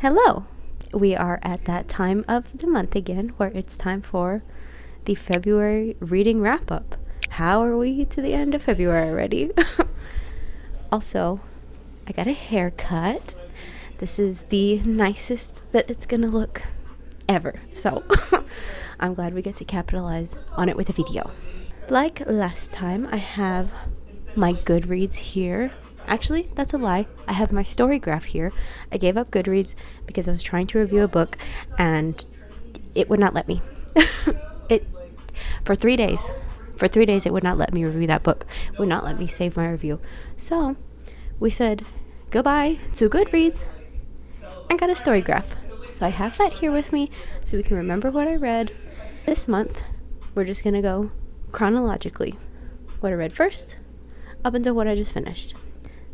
Hello! We are at that time of the month again where it's time for the February reading wrap up. How are we to the end of February already? Also, I got a haircut. This is the nicest that it's gonna look ever. So I'm glad we get to capitalize on it with a video. Like last time, I have my Goodreads here. Actually, that's a lie. I have my story graph here. I gave up Goodreads because I was trying to review a book and it would not let me. For 3 days it would not let me review that book. It would not let me save my review. So we said goodbye to Goodreads and got a story graph. So I have that here with me so we can remember what I read. This month we're just gonna go chronologically. What I read first up until what I just finished.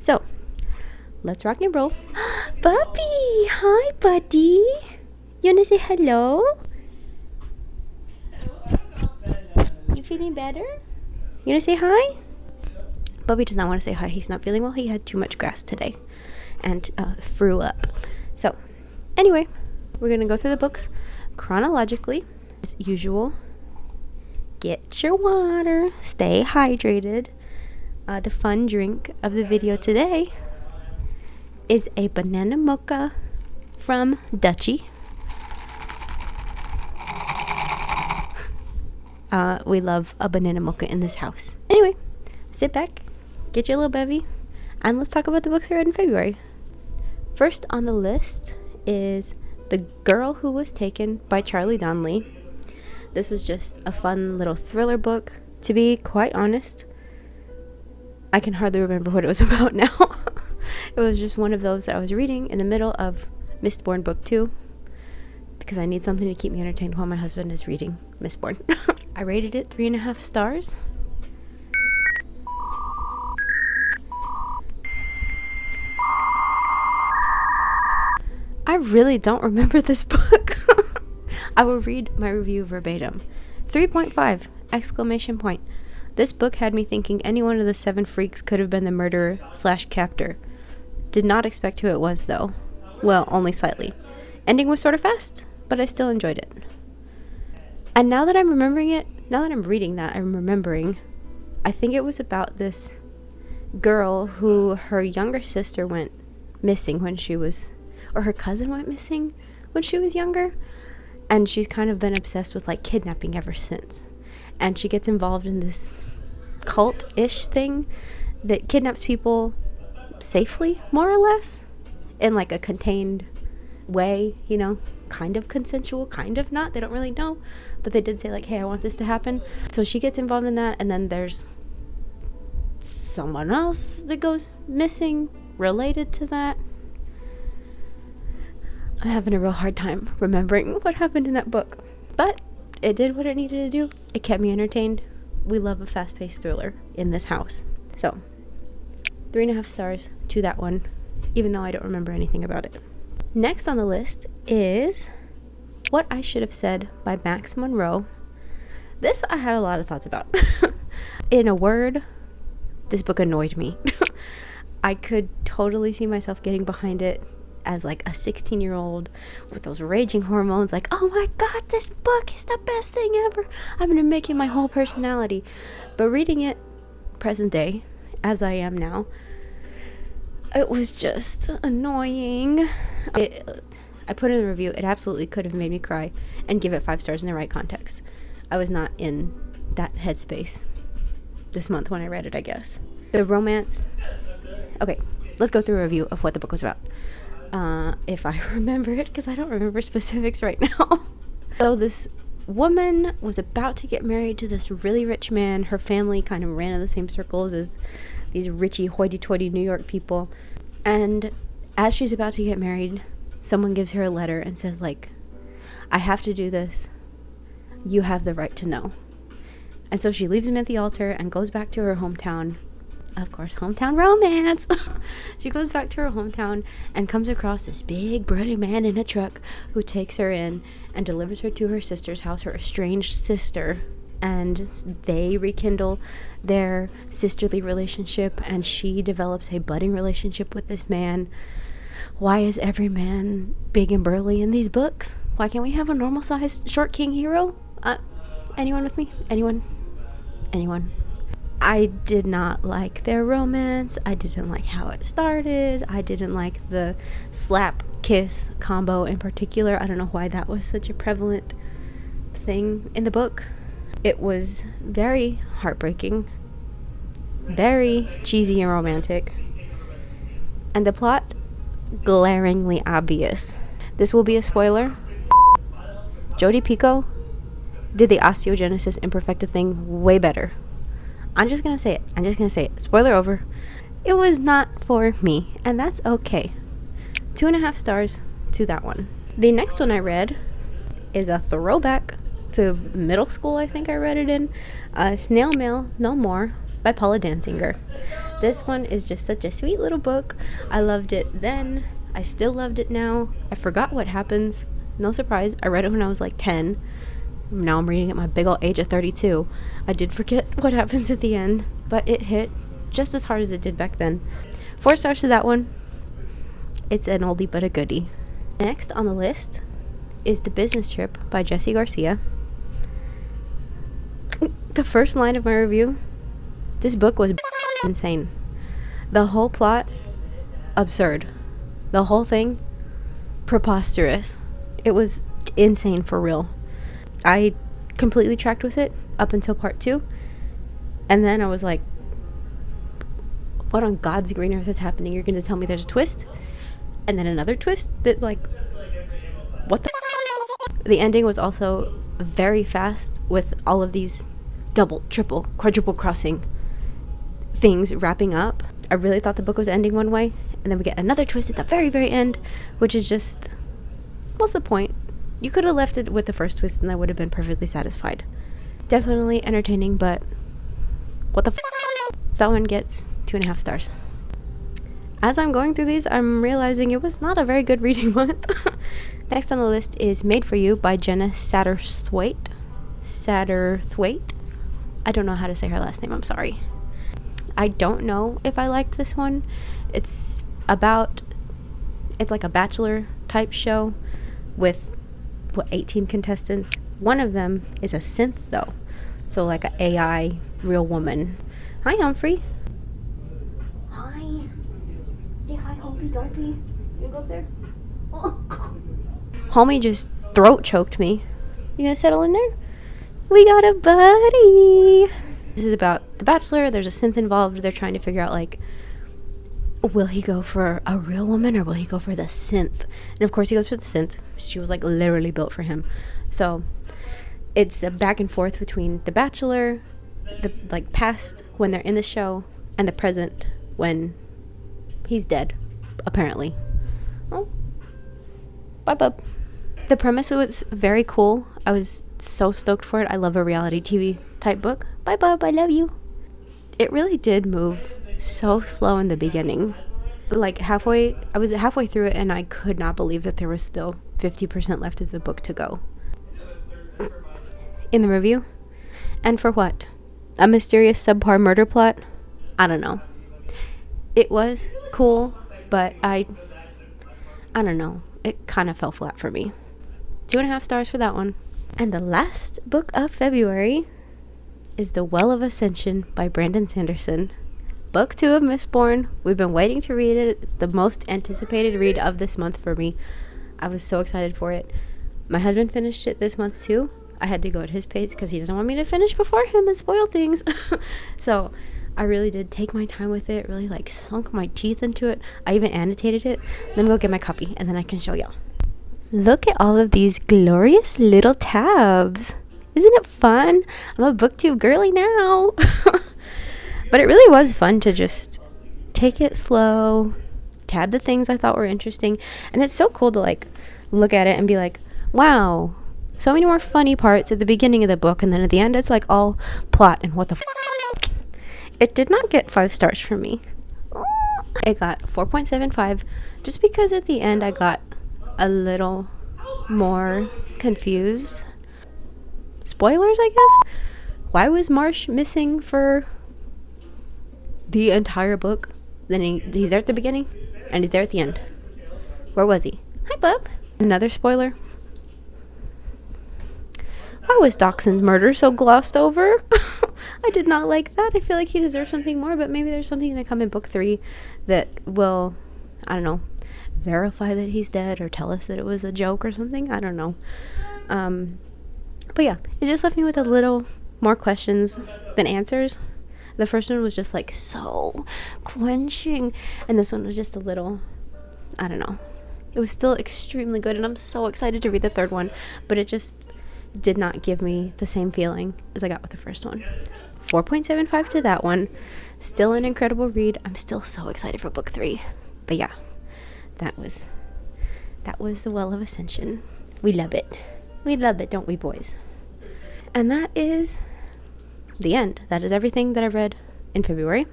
So, let's rock and roll. Bubby! Hi, buddy! You wanna say hello? You feeling better? You wanna say hi? Bubby does not want to say hi. He's not feeling well. He had too much grass today and threw up. So, anyway, we're gonna go through the books chronologically. As usual, get your water, stay hydrated. The fun drink of the video today is a banana mocha from Dutchie. We love a banana mocha in this house. Anyway, sit back, get your little bevy, and let's talk about the books I read in February. First on the list is The Girl Who Was Taken by Charlie Donnelly. This was just a fun little thriller book. To be quite honest, I can hardly remember what it was about now. It was just one of those that I was reading in the middle of Mistborn Book 2 because I need something to keep me entertained while my husband is reading Mistborn. I rated it 3.5 stars. I really don't remember this book. I will read my review verbatim. 3.5! Exclamation point. This book had me thinking any one of the 7 freaks could have been the murderer/captor. Did not expect who it was, though. Well, only slightly. Ending was sort of fast, but I still enjoyed it. And now that I'm remembering it, now that I'm reading that, I'm remembering, I think it was about this girl who her younger sister went missing when she was, or her cousin went missing when she was younger. And she's kind of been obsessed with like kidnapping ever since. And she gets involved in this cult-ish thing that kidnaps people safely, more or less, in like a contained way, you know, kind of consensual, kind of not. They don't really know, but they did say like, hey, I want this to happen. So she gets involved in that, and then there's someone else that goes missing related to that. I'm having a real hard time remembering what happened in that book, but it did what it needed to do. It kept me entertained. We love a fast-paced thriller in this house. So, 3.5 stars to that one, even though I don't remember anything about it. Next on the list is What I Should Have Said by Max Monroe. This I had a lot of thoughts about. In a word, this book annoyed me. I could totally see myself getting behind it as like a 16-year-old with those raging hormones, like, oh my god, this book is the best thing ever, I'm gonna make it my whole personality. But reading it present day, as I am now, it was just annoying. I put in the review, it absolutely could have made me cry, and give it 5 stars in the right context. I was not in that headspace this month when I read it, I guess. The romance. Okay, let's go through a review of what the book was about. If I remember it, because I don't remember specifics right now. So this woman was about to get married to this really rich man. Her family kind of ran in the same circles as these richy hoity-toity New York people. And as she's about to get married, someone gives her a letter and says, like, I have to do this. You have the right to know. And so she leaves him at the altar and goes back to her hometown. Of course, hometown romance. She goes back to her hometown and comes across this big burly man in a truck who takes her in and delivers her to her sister's house, her estranged sister. And they rekindle their sisterly relationship, and she develops a budding relationship with this man. Why is every man big and burly in these books. Why can't we have a normal sized short king hero? Anyone with me? Anyone? I did not like their romance. I didn't like how it started. I didn't like the slap kiss combo in particular. I don't know why that was such a prevalent thing in the book. It was very heartbreaking, very cheesy and romantic, and the plot glaringly obvious. This will be a spoiler. Jodi Picoult did the osteogenesis imperfecta thing way better. I'm just gonna say it. Spoiler over. It was not for me, and that's okay. 2.5 stars to that one. The next one I read is a throwback to middle school. I think I read it in Snail Mail No More by Paula Danziger. This one is just such a sweet little book. I loved it then. I still loved it now. I forgot what happens. No surprise. I read it when I was like 10. Now I'm reading at my big old age of 32. I did forget what happens at the end, but it hit just as hard as it did back then. 4 stars to that one. It's an oldie but a goodie. Next on the list is The Business Trip by Jessie Garcia. The first line of my review, this book was insane. The whole plot, absurd. The whole thing, preposterous. It was insane for real. I completely tracked with it up until part 2, and then I was like, what on God's green earth is happening? You're gonna tell me there's a twist, and then another twist that, like, what the The ending was also very fast, with all of these double, triple, quadruple crossing things wrapping up. I really thought the book was ending one way, and then we get another twist at the very, very end, which is just, what's the point? You could have left it with the first twist and I would have been perfectly satisfied. Definitely entertaining, but what the So that one gets 2.5 stars. As I'm going through these, I'm realizing it was not a very good reading month. Next on the list is Made for You by Jenna Satterthwaite. I don't know how to say her last name, I'm sorry. I don't know if I liked this one. It's like a Bachelor type show with 18 contestants. One of them is a synth though, so like an AI real woman. Hi Humphrey. Hi. Say hi, Humpy Dumpy. You go up there. Oh. Homie just throat choked me. You gonna settle in there? We got a buddy. This is about the Bachelor. There's a synth involved. They're trying to figure out, like, will he go for a real woman or will he go for the synth? And of course he goes for the synth. She was like literally built for him. So it's a back and forth between the Bachelor, the like past when they're in the show, and the present when he's dead, apparently. Oh, bye bub. The premise was very cool. I was so stoked for it. I love a reality TV type book. Bye bub, I love you. It really did move so slow in the beginning. Like I was halfway through it and I could not believe that there was still 50% left of the book to go. In the review. And for what? A mysterious subpar murder plot? I don't know. It was cool, but I don't know. It kind of fell flat for me. 2.5 stars for that one. And the last book of February is The Well of Ascension by Brandon Sanderson. Book 2 of Mistborn. We've been waiting to read it. The most anticipated read of this month for me. I was so excited for it. My husband finished it this month too. I had to go at his pace because he doesn't want me to finish before him and spoil things. So I really did take my time with it. Really like sunk my teeth into it. I even annotated it. Let me go get my copy and then I can show y'all. Look at all of these glorious little tabs. Isn't it fun? I'm a booktube girly now. But it really was fun to just take it slow, tab the things I thought were interesting. And it's so cool to like look at it and be like, wow, so many more funny parts at the beginning of the book. And then at the end, it's like all plot and what the It did not get 5 stars from me. It got 4.75 just because at the end I got a little more confused. Spoilers, I guess? Why was Marsh missing for the entire book? Then he's there at the beginning and he's there at the end. Where was he? Hi, bub. Another spoiler. Why was Dachshund's murder so glossed over? I did not like that. I feel like he deserves something more, but maybe there's something to come in book 3 that will, I don't know, verify that he's dead or tell us that it was a joke or something. I don't know. But yeah, it just left me with a little more questions than answers. The first one was just like so quenching, and this one was just a little, I don't know. It was still extremely good, and I'm so excited to read the third one, but it just did not give me the same feeling as I got with the first one. 4.75 to that one. Still an incredible read. I'm still so excited for book 3. But yeah, that was the Well of Ascension. We love it. We love it, don't we, boys? And that is the end. That is everything that I read in February.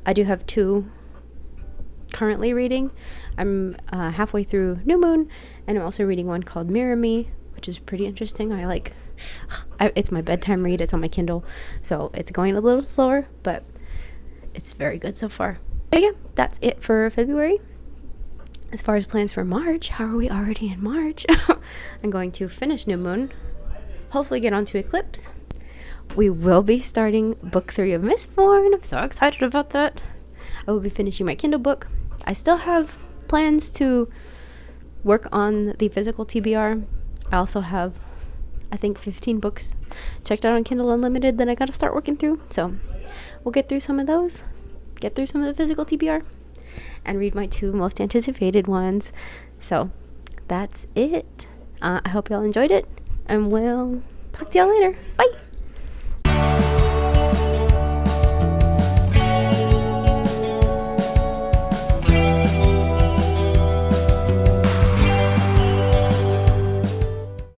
I do have 2 currently reading. I'm halfway through New Moon, and I'm also reading one called Mirror Me, which is pretty interesting. It's my bedtime read. It's on my Kindle, so it's going a little slower, but it's very good so far. But yeah, that's it for February. As far as plans for March, how are we already in March? I'm going to finish New Moon, hopefully get onto Eclipse. We will be starting book 3 of Mistborn. I'm so excited about that. I will be finishing my Kindle book. I still have plans to work on the physical TBR. I also have, I think, 15 books checked out on Kindle Unlimited that I gotta start working through. So we'll get through some of those, get through some of the physical TBR, and read my 2 most anticipated ones. So that's it. I hope y'all enjoyed it, and we'll talk to y'all later. Bye.